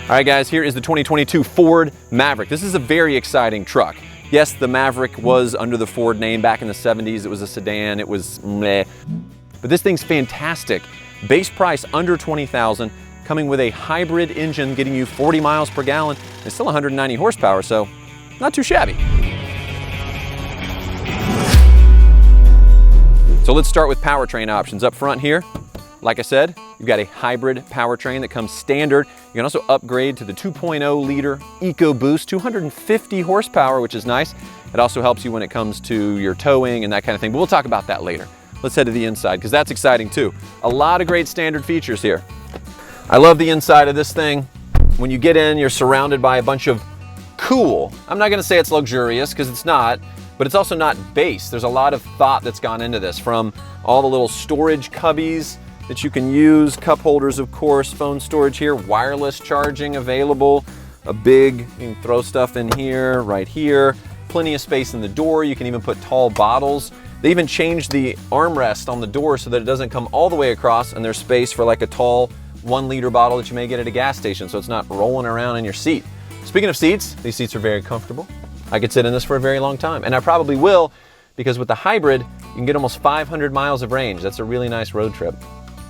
All right, guys, here is the 2022 Ford Maverick. This is a very exciting truck. Yes, the Maverick was under the Ford name back in the 70s. It was a sedan, it was meh. But this thing's fantastic. Base price under $20,000, coming with a hybrid engine getting you 40 miles per gallon. It's still 190 horsepower, so not too shabby. So let's start with powertrain options. Up front here, like I said, you've got a hybrid powertrain that comes standard. You can also upgrade to the 2.0 liter EcoBoost, 250 horsepower, which is nice. It also helps you when it comes to your towing and that kind of thing, but we'll talk about that later. Let's head to the inside, because that's exciting too. A lot of great standard features here. I love the inside of this thing. When you get in, you're surrounded by a bunch of cool, I'm not gonna say it's luxurious, because it's not, but it's also not base. There's a lot of thought that's gone into this, from all the little storage cubbies that you can use, cup holders, of course, phone storage here, wireless charging available, a big, you can throw stuff in here, right here, plenty of space in the door. You can even put tall bottles. They even changed the armrest on the door so that it doesn't come all the way across, and there's space for like a tall 1 liter bottle that you may get at a gas station, so it's not rolling around in your seat. Speaking of seats, these seats are very comfortable. I could sit in this for a very long time, and I probably will, because with the hybrid, you can get almost 500 miles of range. That's a really nice road trip.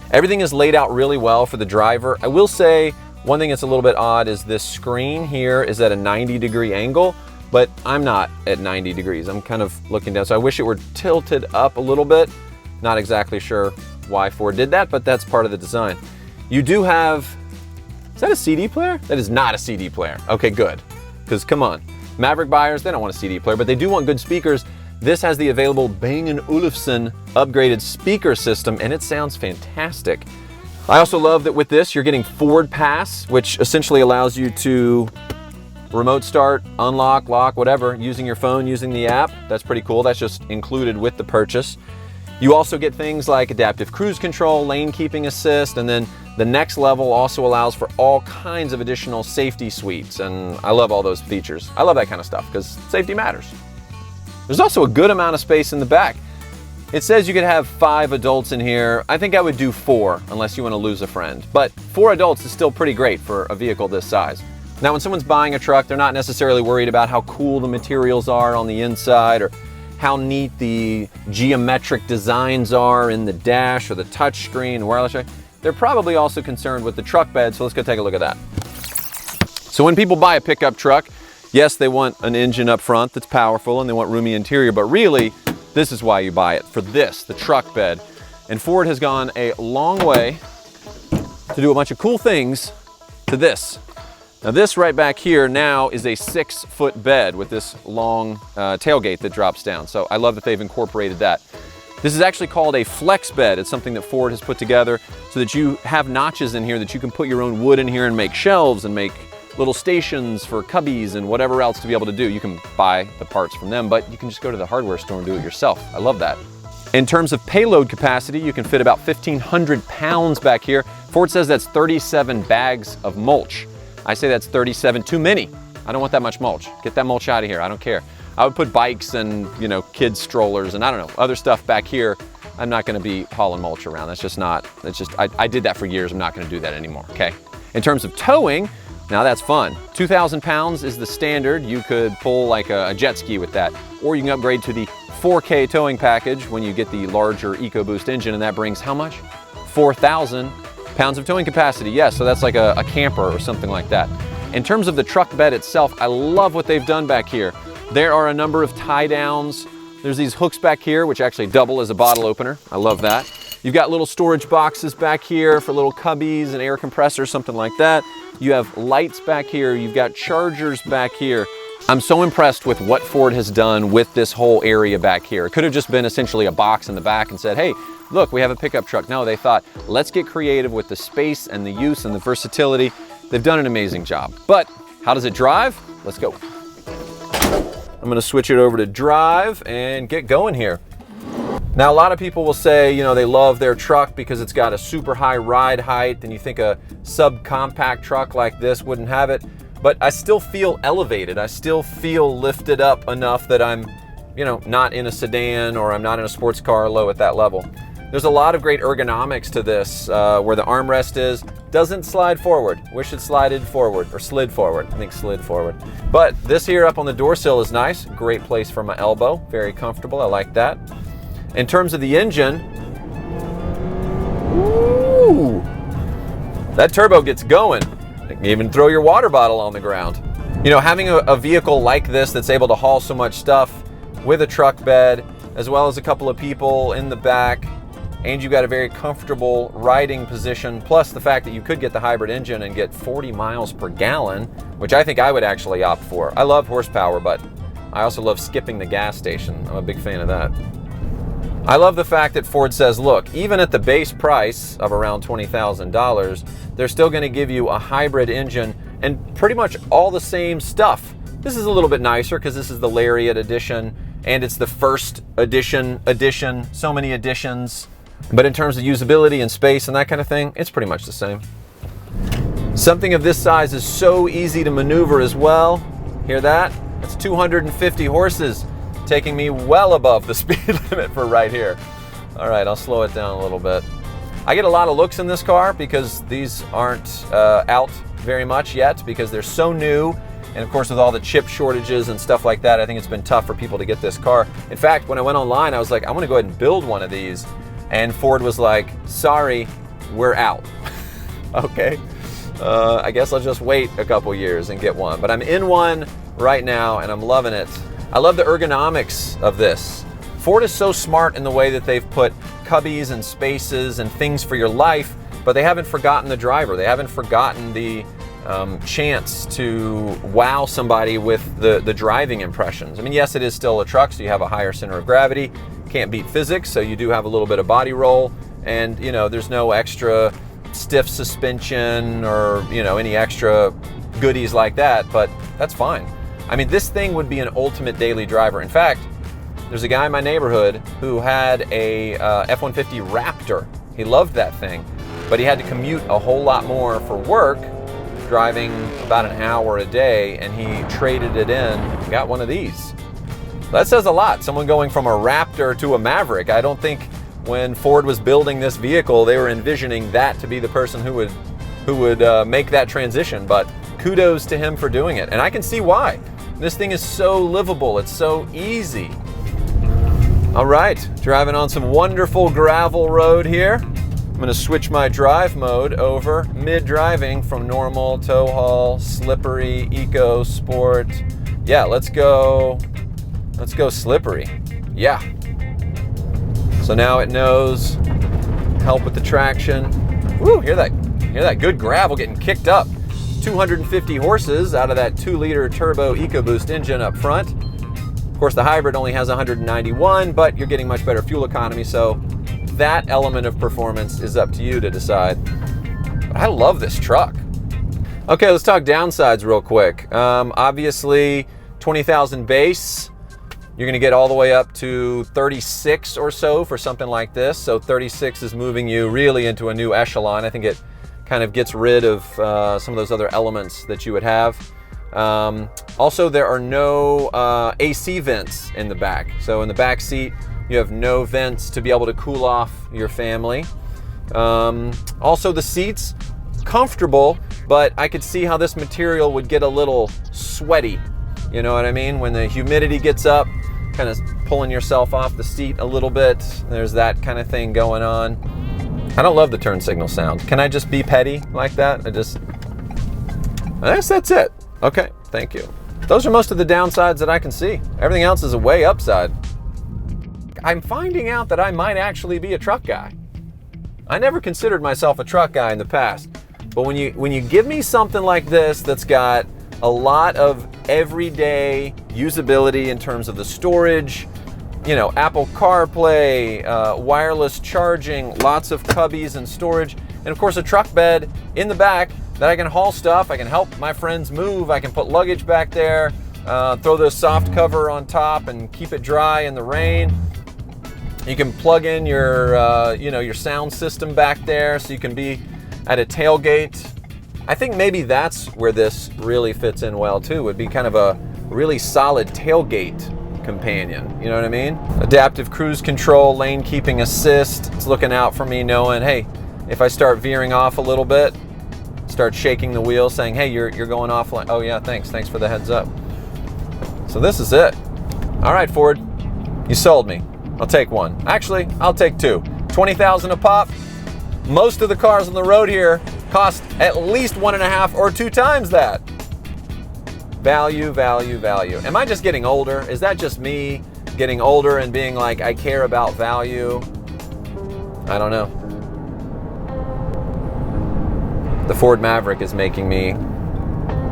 Everything is laid out really well for the driver. I will say one thing that's a little bit odd is this screen here is at a 90-degree angle, but I'm not at 90 degrees. I'm kind of looking down, so I wish it were tilted up a little bit. Not exactly sure why Ford did that, but that's part of the design. You do have, is that a CD player? That is not a CD player. Okay, good, because come on. Maverick buyers, they don't want a CD player, but they do want good speakers. This has the available Bang & Olufsen upgraded speaker system, and it sounds fantastic. I also love that with this, you're getting Ford Pass, which essentially allows you to remote start, unlock, lock, whatever, using your phone, using the app. That's pretty cool. That's just included with the purchase. You also get things like adaptive cruise control, lane keeping assist, and then the next level also allows for all kinds of additional safety suites, and I love all those features. I love that kind of stuff because safety matters. There's also a good amount of space in the back. It says you could have 5 adults in here. I think I would do 4 unless you want to lose a friend. But 4 adults is still pretty great for a vehicle this size. Now, when someone's buying a truck, they're not necessarily worried about how cool the materials are on the inside or how neat the geometric designs are in the dash or the touchscreen, wireless charging. They're probably also concerned with the truck bed, so let's go take a look at that. So when people buy a pickup truck, yes, they want an engine up front that's powerful and they want roomy interior, but really, this is why you buy it, for this, the truck bed. And Ford has gone a long way to do a bunch of cool things to this. Now this right back here now is a 6-foot bed with this long tailgate that drops down. So I love that they've incorporated that. This is actually called a flex bed. It's something that Ford has put together so that you have notches in here that you can put your own wood in here and make shelves and make little stations for cubbies and whatever else to be able to do. You can buy the parts from them, but you can just go to the hardware store and do it yourself. I love that. In terms of payload capacity, you can fit about 1,500 pounds back here. Ford says that's 37 bags of mulch. I say that's 37 too many. I don't want that much mulch. Get that mulch out of here, I don't care. I would put bikes and, you know, kids strollers and I don't know, other stuff back here. I'm not gonna be hauling mulch around. That's just not, I did that for years. I'm not gonna do that anymore, okay? In terms of towing, now that's fun. 2,000 pounds is the standard. You could pull like a jet ski with that, or you can upgrade to the 4K towing package when you get the larger EcoBoost engine, and that brings how much? 4,000 pounds of towing capacity. Yes, so that's like a camper or something like that. In terms of the truck bed itself, I love what they've done back here. There are a number of tie downs. There's these hooks back here, which actually double as a bottle opener. I love that. You've got little storage boxes back here for little cubbies and air compressors, something like that. You have lights back here. You've got chargers back here. I'm so impressed with what Ford has done with this whole area back here. It could have just been essentially a box in the back and said, hey, look, we have a pickup truck. No, they thought, let's get creative with the space and the use and the versatility. They've done an amazing job. But how does it drive? Let's go. I'm gonna switch it over to drive and get going here. Now, a lot of people will say, you know, they love their truck because it's got a super high ride height, and you think a subcompact truck like this wouldn't have it, but I still feel elevated. I still feel lifted up enough that I'm, you know, not in a sedan or I'm not in a sports car low at that level. There's a lot of great ergonomics to this, where the armrest is. Doesn't slide forward. Wish it slided forward, or slid forward. I think slid forward. But this here up on the door sill is nice. Great place for my elbow. Very comfortable. I like that. In terms of the engine, ooh, that turbo gets going. You can even throw your water bottle on the ground. You know, having a vehicle like this that's able to haul so much stuff with a truck bed, as well as a couple of people in the back, and you've got a very comfortable riding position, plus the fact that you could get the hybrid engine and get 40 miles per gallon, which I think I would actually opt for. I love horsepower, but I also love skipping the gas station. I'm a big fan of that. I love the fact that Ford says, look, even at the base price of around $20,000, they're still going to give you a hybrid engine and pretty much all the same stuff. This is a little bit nicer because this is the Lariat edition, and it's the first edition, so many editions. But in terms of usability and space and that kind of thing, it's pretty much the same. Something of this size is so easy to maneuver as well. Hear that? That's 250 horses, taking me well above the speed limit for right here. All right, I'll slow it down a little bit. I get a lot of looks in this car because these aren't out very much yet because they're so new. And of course, with all the chip shortages and stuff like that, I think it's been tough for people to get this car. In fact, when I went online, I was like, I want to go ahead and build one of these. And Ford was like, sorry, we're out. Okay, I guess I'll just wait a couple years and get one. But I'm in one right now and I'm loving it. I love the ergonomics of this. Ford is so smart in the way that they've put cubbies and spaces and things for your life, but they haven't forgotten the driver. They haven't forgotten the chance to wow somebody with the driving impressions. I mean, yes, it is still a truck, so you have a higher center of gravity. Can't beat physics, so you do have a little bit of body roll, and you know, there's no extra stiff suspension or any extra goodies like that, but that's fine. I mean, this thing would be an ultimate daily driver. In fact, there's a guy in my neighborhood who had a F-150 Raptor. He loved that thing, but he had to commute a whole lot more for work, driving about an hour a day, and he traded it in and got one of these. That says a lot. Someone going from a Raptor to a Maverick. I don't think when Ford was building this vehicle, they were envisioning that to be the person who would make that transition, but kudos to him for doing it. And I can see why. This thing is so livable. It's so easy. All right, driving on some wonderful gravel road here. I'm going to switch my drive mode over mid-driving from normal, tow haul, slippery, eco, sport. Yeah, let's go slippery. Yeah. So now it knows, help with the traction. Woo, hear that good gravel getting kicked up. 250 horses out of that 2-liter turbo EcoBoost engine up front. Of course, the hybrid only has 191, but you're getting much better fuel economy, so that element of performance is up to you to decide. But I love this truck. Okay, let's talk downsides real quick. Obviously, 20,000 base. You're going to get all the way up to 36 or so for something like this. So 36 is moving you really into a new echelon. I think it kind of gets rid of some of those other elements that you would have. Also, there are no AC vents in the back. So in the back seat, you have no vents to be able to cool off your family. Also, the seats, comfortable, but I could see how this material would get a little sweaty. You know what I mean? When the humidity gets up, kind of pulling yourself off the seat a little bit. There's that kind of thing going on. I don't love the turn signal sound. Can I just be petty like that? I guess that's it. Okay, thank you. Those are most of the downsides that I can see. Everything else is a way upside. I'm finding out that I might actually be a truck guy. I never considered myself a truck guy in the past, but when you give me something like this that's got a lot of everyday usability in terms of the storage, Apple CarPlay, wireless charging, lots of cubbies and storage, and of course a truck bed in the back that I can haul stuff, I can help my friends move, I can put luggage back there, throw the soft cover on top and keep it dry in the rain. You can plug in your sound system back there so you can be at a tailgate. I think maybe that's where this really fits in well too, would be kind of a really solid tailgate companion, you know what I mean? Adaptive cruise control, lane keeping assist, it's looking out for me knowing, hey, if I start veering off a little bit, start shaking the wheel saying, hey, you're going offline. Oh yeah, thanks for the heads up. So this is it. All right, Ford, you sold me. I'll take one. Actually, I'll take two. 20,000 a pop. Most of the cars on the road here cost at least 1.5 or 2 times that. Value, value, value. Am I just getting older? Is that just me getting older and being like, I care about value? I don't know. The Ford Maverick is making me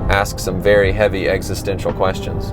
ask some very heavy existential questions.